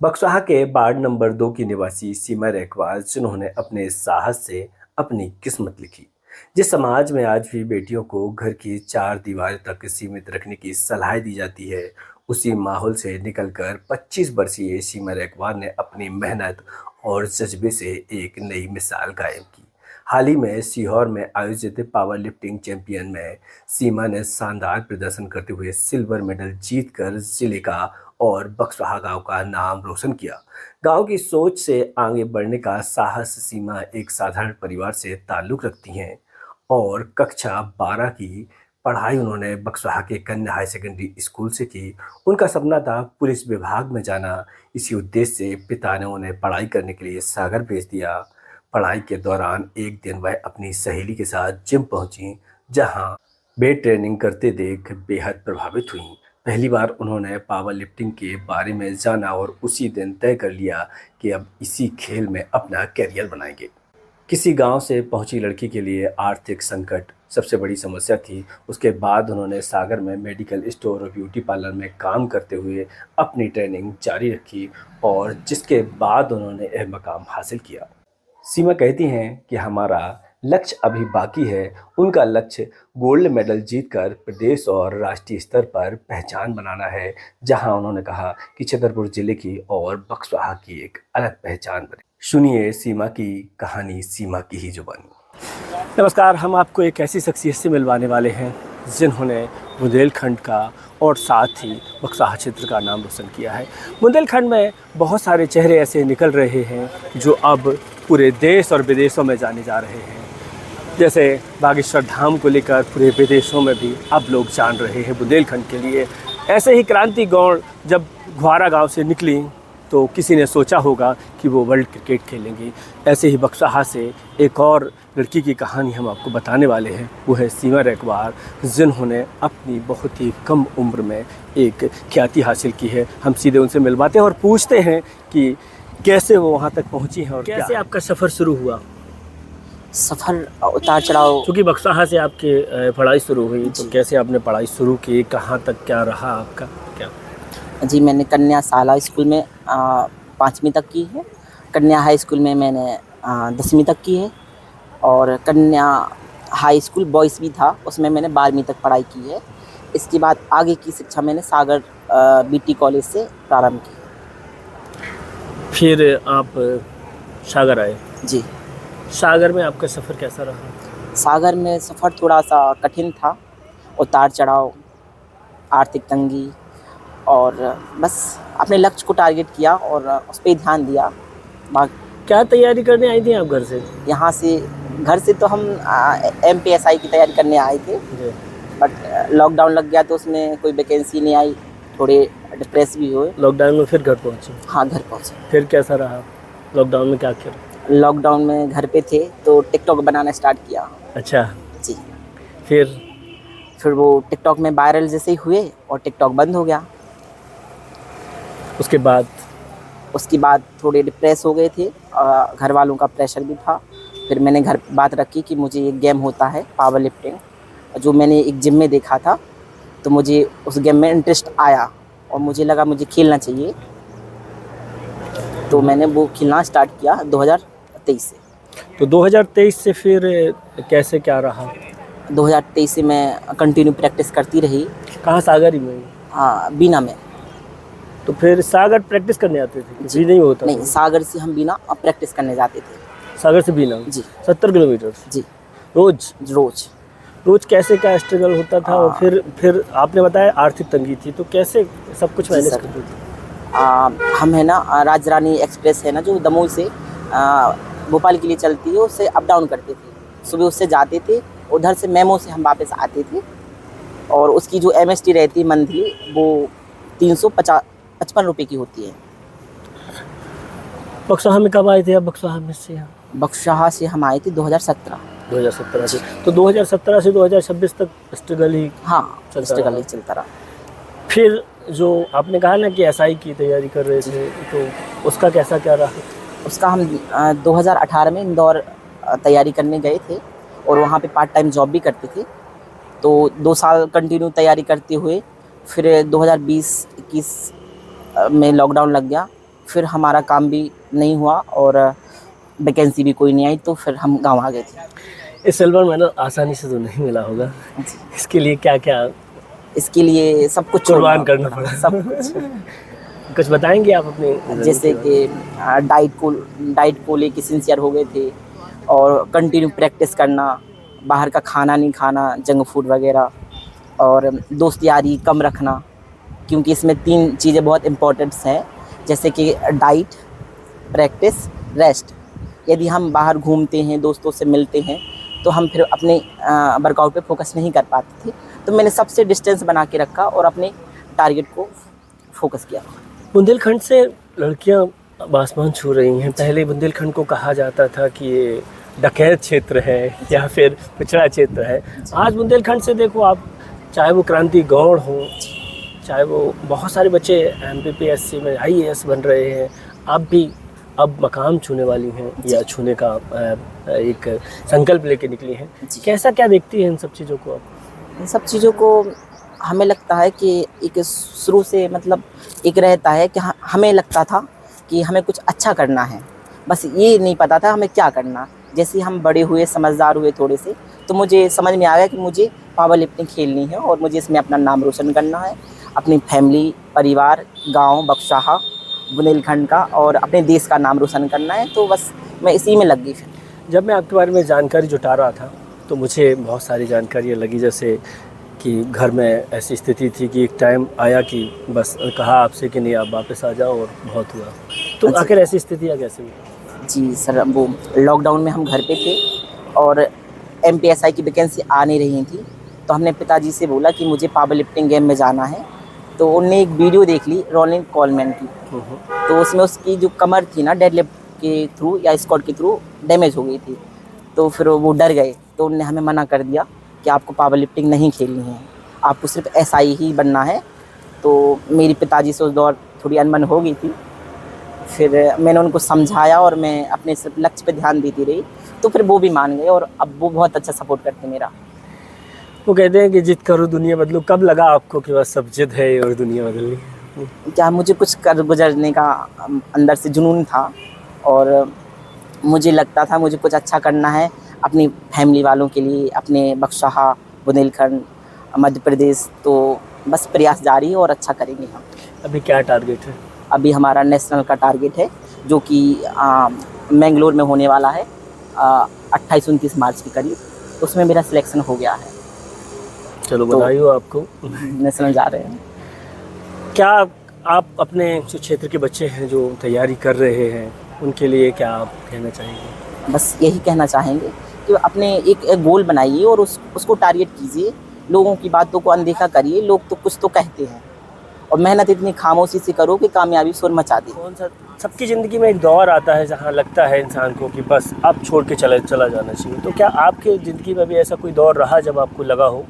बक्सवाहा के ward number 2 की निवासी सीमा रैकवार जिन्होंने अपने साहस से अपनी किस्मत लिखी। जिस समाज में आज भी बेटियों को घर की चार दीवार तक सीमित रखने की सलाह दी जाती है, उसी माहौल से निकलकर 25 वर्षीय सीमा रैकवार ने अपनी मेहनत और जज्बे से एक नई मिसाल कायम की। हाल ही में सीहोर में आयोजित पावर लिफ्टिंग चैंपियन में सीमा ने शानदार प्रदर्शन करते हुए सिल्वर मेडल जीतकर जिले का और बक्सवाहा गांव का नाम रोशन किया। गांव की सोच से आगे बढ़ने का साहस। सीमा एक साधारण परिवार से ताल्लुक़ रखती हैं और कक्षा 12 की पढ़ाई उन्होंने बक्सवाहा के कन्या हाई सेकेंडरी स्कूल से की। उनका सपना था पुलिस विभाग में जाना। इसी उद्देश्य से पिता ने उन्हें पढ़ाई करने के लिए सागर भेज दिया। पढ़ाई के दौरान एक दिन वह अपनी सहेली के साथ जिम पहुंची, जहां वे ट्रेनिंग करते देख बेहद प्रभावित हुई। पहली बार उन्होंने पावर लिफ्टिंग के बारे में जाना और उसी दिन तय कर लिया कि अब इसी खेल में अपना करियर बनाएंगे। किसी गांव से पहुंची लड़की के लिए आर्थिक संकट सबसे बड़ी समस्या थी। उसके बाद उन्होंने सागर में मेडिकल स्टोर और ब्यूटी पार्लर में काम करते हुए अपनी ट्रेनिंग जारी रखी और जिसके बाद उन्होंने यह मकाम हासिल किया। सीमा कहती हैं कि हमारा लक्ष्य अभी बाकी है। उनका लक्ष्य गोल्ड मेडल जीतकर प्रदेश और राष्ट्रीय स्तर पर पहचान बनाना है, जहां उन्होंने कहा कि छतरपुर जिले की और बक्सवाहा की एक अलग पहचान बने। सुनिए सीमा की कहानी, सीमा की ही जुबानी। नमस्कार, हम आपको एक ऐसी शख्सियत से मिलवाने वाले हैं जिन्होंने बुंदेलखंड का और साथ ही बक्सवाहा क्षेत्र का नाम रोशन किया है। बुंदेलखंड में बहुत सारे चेहरे ऐसे निकल रहे हैं जो अब पूरे देश और विदेशों में जाने जा रहे हैं। जैसे बागेश्वर धाम को लेकर पूरे विदेशों में भी अब लोग जान रहे हैं बुंदेलखंड के लिए। ऐसे ही क्रांति गौड़ जब घुआरा गांव से निकली तो किसी ने सोचा होगा कि वो वर्ल्ड क्रिकेट खेलेंगी। ऐसे ही बक्सवाहा से एक और लड़की की कहानी हम आपको बताने वाले हैं। वो है सीमा रैकवार, जिन्होंने अपनी बहुत ही कम उम्र में एक ख्याति हासिल की है। हम सीधे उनसे मिलवाते हैं और पूछते हैं कि कैसे वो वहाँ तक पहुँची हैं और कैसे आपका सफ़र शुरू हुआ। सफ़र उतार चढ़ाव, क्योंकि बक्सवाहा से आपकी पढ़ाई शुरू हुई, तो कैसे आपने पढ़ाई शुरू की, कहाँ तक क्या रहा आपका क्या? जी मैंने कन्या शाला स्कूल में 5वीं तक की है। कन्या हाई स्कूल में मैंने 10वीं तक की है और कन्या हाई स्कूल बॉयज़ भी था, उसमें मैंने 12वीं तक पढ़ाई की है। इसके बाद आगे की शिक्षा मैंने सागर बीटी कॉलेज से प्रारंभ की। फिर आप सागर आए। जी, सागर में आपका सफ़र कैसा रहा? सागर में सफ़र थोड़ा सा कठिन था, उतार चढ़ाव, आर्थिक तंगी, और बस अपने लक्ष्य को टारगेट किया और उस पर ध्यान दिया। क्या तैयारी करने आई थी आप घर से? यहाँ से घर से तो हम MPSI की तैयारी करने आए थे, बट लॉकडाउन लग गया तो उसमें कोई वैकेंसी नहीं आई, थोड़े डिप्रेस भी हुए। लॉकडाउन में फिर घर पहुँचे? हाँ, घर पहुँचे। फिर कैसा रहा लॉकडाउन में, क्या किया? लॉकडाउन में घर पे थे तो टिकटॉक बनाना स्टार्ट किया। अच्छा जी, फिर वो टिकटॉक में वायरल जैसे ही हुए और टिकटॉक बंद हो गया। उसके बाद थोड़े डिप्रेस हो गए थे, घर वालों का प्रेशर भी था। फिर मैंने घर बात रखी कि मुझे एक गेम होता है पावर लिफ्टिंग, जो मैंने एक जिम में देखा था, तो मुझे उस गेम में इंटरेस्ट आया और मुझे लगा मुझे खेलना चाहिए, तो मैंने वो खेलना स्टार्ट किया 2023 से। तो 2023 से फिर कैसे क्या रहा? 2023 से मैं कंटिन्यू प्रैक्टिस करती रही। कहाँ? सागर ही में? हाँ, बीना में। तो फिर सागर प्रैक्टिस करने आते थे? जी नहीं होता? नहीं, सागर से हम बीना प्रैक्टिस करने जाते थे। सागर से बीना? जी। 70 किलोमीटर? जी। रोज कैसे क्या स्ट्रगल होता था? और फिर आपने बताया आर्थिक तंगी थी, तो कैसे सब कुछ मैनेज करते थे? हम है ना, राजरानी एक्सप्रेस है ना जो दमोह से भोपाल के लिए चलती है, उससे अप डाउन करते थे। सुबह उससे जाते थे, उधर से मेमो से हम वापस आते थे, और उसकी जो MST रहती है मंथली, वो 355 रुपये की होती है। बक्सवाहा में कब आए थे आप? बक्सवाहा से हम आए थे 2017 से। तो 2017 से 2026 तक स्ट्रगल ही? हाँ, स्ट्रगल ही चलता रहा। फिर जो आपने कहा ना कि SI की तैयारी कर रहे थे, तो उसका कैसा क्या रहा? उसका हम 2018 में इंदौर तैयारी करने गए थे और वहाँ पे पार्ट टाइम जॉब भी करते थे। तो 2 साल कंटिन्यू तैयारी करते हुए फिर 2020-21 में लॉकडाउन लग गया फिर हमारा काम भी नहीं हुआ और वैकेंसी भी कोई नहीं आई, तो फिर हम गाँव आ गए थे। ये सिल्वर मेडल आसानी से तो नहीं मिला होगा, इसके लिए क्या क्या इसके लिए सब कुछ कुर्बान करना पड़ा? सब कुछ। कुछ बताएंगे आप अपने? जैसे कि डाइट को लेके सिंसियर हो गए थे, और कंटिन्यू प्रैक्टिस करना, बाहर का खाना नहीं खाना, जंक फूड वगैरह, और दोस्त यारी कम रखना, क्योंकि इसमें 3 चीज़ें बहुत इम्पोर्टेंट्स हैं, जैसे कि डाइट, प्रैक्टिस, रेस्ट। यदि हम बाहर घूमते हैं, दोस्तों से मिलते हैं, तो हम फिर अपने वर्कआउट पे फोकस नहीं कर पाते थे। तो मैंने सबसे डिस्टेंस बना के रखा और अपने टारगेट को फोकस किया। बुंदेलखंड से लड़कियां आसमान छू रही हैं। पहले बुंदेलखंड को कहा जाता था कि ये डकैत क्षेत्र है या फिर पिछड़ा क्षेत्र है। आज बुंदेलखंड से देखो आप, चाहे वो क्रांति गौड़ हो, चाहे वो बहुत सारे बच्चे MPPSC में IAS बन रहे हैं, आप भी अब मकाम छूने वाली हैं या छूने का एक संकल्प लेके निकली हैं। कैसा क्या देखती हैं इन सब चीज़ों को आप? इन सब चीज़ों को हमें लगता है कि एक शुरू से मतलब एक रहता है कि हमें लगता था कि हमें कुछ अच्छा करना है, बस ये नहीं पता था हमें क्या करना। जैसे हम बड़े हुए, समझदार हुए थोड़े से, तो मुझे समझ में आ गया कि मुझे पावर लिफ्टिंग खेलनी है और मुझे इसमें अपना नाम रोशन करना है, अपनी फैमिली, परिवार, गांव, बख्शाहा, बुंदेलखंड का और अपने देश का नाम रोशन करना है। तो बस मैं इसी में लग गई। फिर जब मैं आपके बारे में जानकारी जुटा रहा था तो मुझे बहुत सारी जानकारियाँ लगी, जैसे कि घर में ऐसी स्थिति थी कि एक टाइम आया कि बस कहा आपसे कि नहीं आप वापस आ जाओ और बहुत हुआ। तो आखिर ऐसी स्थितियाँ कैसे हुई? जी सर, वो लॉकडाउन में हम घर पे थे और MPSI की वैकेंसी आ नहीं रही थी, तो हमने पिताजी से बोला कि मुझे पावर लिफ्टिंग गेम में जाना है। तो उनने एक वीडियो देख ली रोलिंग कॉलमैन की, तो उसमें उसकी जो कमर थी ना, डेडलिफ्ट के थ्रू या स्क्वाट के थ्रू डैमेज हो गई थी। तो फिर वो डर गए, तो उन्होंने हमें मना कर दिया कि आपको पावर लिफ्टिंग नहीं खेलनी है, आपको सिर्फ SI ही बनना है। तो मेरी पिताजी से उस दौर थोड़ी अनबन हो गई थी। फिर मैंने उनको समझाया और मैं अपने सिर्फ लक्ष्य पे ध्यान देती रही, तो फिर वो भी मान गए और अब वो बहुत अच्छा सपोर्ट करते मेरा। वो कहते हैं कि जिद करो दुनिया बदलो। कब लगा आपको कि बस सब जिद है और दुनिया बदलनी? क्या मुझे कुछ कर गुजरने का अंदर से जुनून था और मुझे लगता था मुझे कुछ अच्छा करना है अपनी फैमिली वालों के लिए, अपने बख्शाहा, बुंदेलखंड, मध्य प्रदेश। तो बस प्रयास जारी है और अच्छा करेंगे हम। अभी क्या टारगेट है? अभी हमारा नेशनल का टारगेट है, जो कि मैंगलोर में होने वाला है 28-29 मार्च के करीब। उसमें मेरा सिलेक्शन हो गया है। चलो बधाई हो आपको। नेशनल जा रहे हैं। क्या आप अपने जो क्षेत्र के बच्चे हैं जो तैयारी कर रहे हैं, उनके लिए क्या आप कहना चाहेंगे? बस यही कहना चाहेंगे कि अपने एक गोल बनाइए और उसको टारगेट कीजिए। लोगों की बातों को अनदेखा करिए। लोग तो कुछ तो कहते हैं, और मेहनत इतनी खामोशी से करो कि कामयाबी शोर मचा दे। कौन सा सबकी ज़िंदगी में एक दौर आता है जहाँ लगता है इंसान को कि बस अब छोड़ के चला जाना चाहिए। तो क्या आपके ज़िंदगी में भी ऐसा कोई दौर रहा जब आपको लगा हो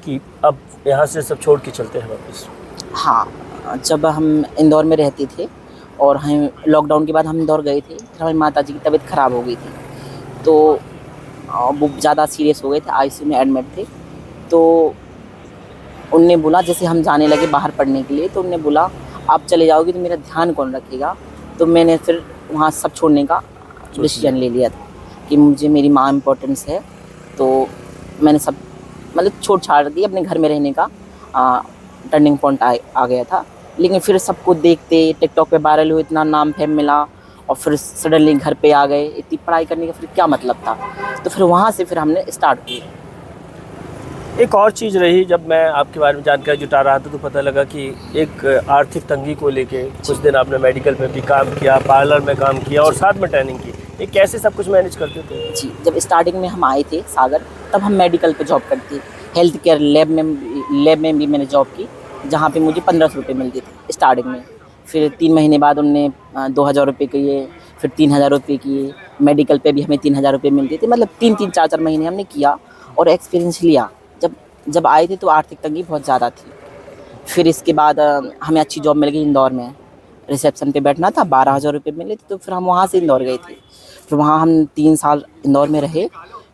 कि अब यहाँ से सब छोड़ के चलते हैं वापस? हाँ, जब हम इंदौर में रहते थे और हम लॉकडाउन के बाद हम इंदौर गए थे, फिर हमारी माताजी की तबीयत ख़राब हो गई थी, तो वो ज़्यादा सीरियस हो गए थे, ICU में एडमिट थे। तो उनने बोला, जैसे हम जाने लगे बाहर पढ़ने के लिए, तो उनने बोला आप चले जाओगे तो मेरा ध्यान कौन रखेगा। तो मैंने फिर वहाँ सब छोड़ने का डिसीजन ले लिया था कि मुझे मेरी माँ इम्पोर्टेंस है। तो मैंने सब मतलब छोड़ छाड़ दी, अपने घर में रहने का टर्निंग पॉइंट आ गया था। लेकिन फिर सबको देखते, टिकटॉक पे वायरल हुए, इतना नाम फेम मिला, और फिर सडनली घर पे आ गए। इतनी पढ़ाई करने का फिर क्या मतलब था। तो फिर वहाँ से फिर हमने स्टार्ट की। एक और चीज़ रही, जब मैं आपके बारे में जानकारी जुटा रहा था तो पता लगा कि एक आर्थिक तंगी को लेके कुछ दिन आपने मेडिकल में भी काम किया, पार्लर में काम किया और साथ में ट्रेनिंग की। ये कैसे सब कुछ मैनेज करते थे? जी, जब स्टार्टिंग में हम आए थे सागर, तब हम मेडिकल पे जॉब करते। हेल्थ केयर लैब में भी मैंने जॉब की, जहाँ पे मुझे 1500 रुपये मिलते थे स्टार्टिंग में। फिर 3 महीने बाद उनने 2000 रुपये किए, फिर 3000 रुपये किए। मेडिकल पे भी हमें 3000 रुपये मिलते थे। मतलब 3-3, 4-4 महीने हमने किया और एक्सपीरियंस लिया। जब आए थे तो आर्थिक तंगी बहुत ज़्यादा थी। फिर इसके बाद हमें अच्छी जॉब मिल गई इंदौर में, रिसेप्शन पे बैठना था, 12,000 रुपये मिले थे। तो फिर हम वहाँ से इंदौर गए थे। फिर वहाँ हम 3 साल इंदौर में रहे।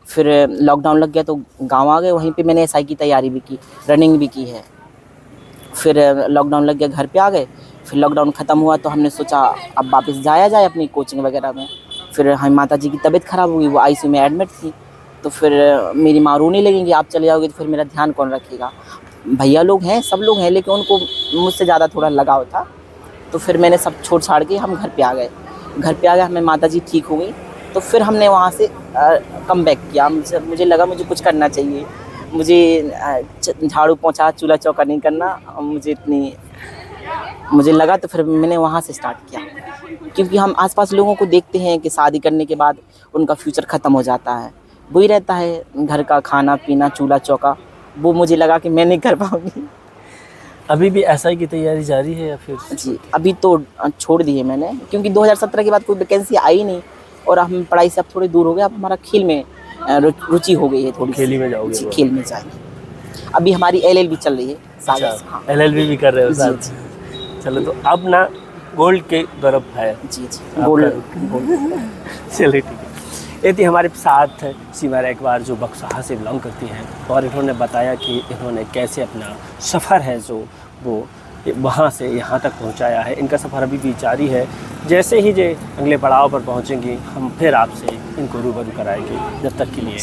फिर लॉकडाउन लग गया तो गांव आ गए। वहीं पे मैंने SI की तैयारी भी की, रनिंग भी की है। फिर लॉकडाउन लग गया, घर पे आ गए। फिर लॉकडाउन ख़त्म हुआ तो हमने सोचा अब वापस जाया जाए अपनी कोचिंग वगैरह में। फिर हमारी माता जी की तबीयत ख़राब हो गई, वो आईसीयू में एडमिट थी। तो फिर मेरी माँ रोने लगी कि आप चले जाओगे तो फिर मेरा ध्यान कौन रखेगा। भैया लोग हैं, सब लोग हैं, लेकिन उनको मुझसे ज़्यादा थोड़ा लगाव था। तो फिर मैंने सब छोड़ छाड़ के हम घर पे आ गए। घर पे आ गए, हमें माता जी ठीक हो गई तो फिर हमने वहाँ से कम बैक किया। मुझे लगा मुझे कुछ करना चाहिए, मुझे झाड़ू पोंछा चूल्हा चौका नहीं करना, मुझे लगा। तो फिर मैंने वहाँ से स्टार्ट किया, क्योंकि हम आसपास लोगों को देखते हैं कि शादी करने के बाद उनका फ्यूचर ख़त्म हो जाता है, वही रहता है घर का खाना पीना चूल्हा चौका। वो मुझे लगा कि मैं नहीं कर पाऊँगी। अभी भी एसआई की तैयारी जारी है या फिर? जी, अभी तो छोड़ दी है मैंने, क्योंकि 2017 के बाद कोई वैकेंसी आई नहीं और हम पढ़ाई से अब थोड़े दूर हो गए। अब हमारा खेल में रुचि हो गई है थोड़ी। खेल ही में जाओगे? जी, खेल में जाएंगे। अभी हमारी LLB चल रही है सागर से। हाँ। LLB भी कर रहे हो जी, साथ? चलो, तो अब ना गोल्ड के तरफ है। जी गोल्ड। चलिए ठीक है। ये थी हमारे साथ सीमा रैकवार जो बक्साहा से बिलोंग करती हैं, और इन्होंने बताया कि इन्होंने कैसे अपना सफ़र है जो वो वहाँ से यहाँ तक पहुँचाया है। इनका सफ़र अभी भी जारी है। जैसे ही जो अगले पड़ाव पर पहुँचेंगी हम फिर आपसे इनको रूबरू कराएंगे। जब तक के लिए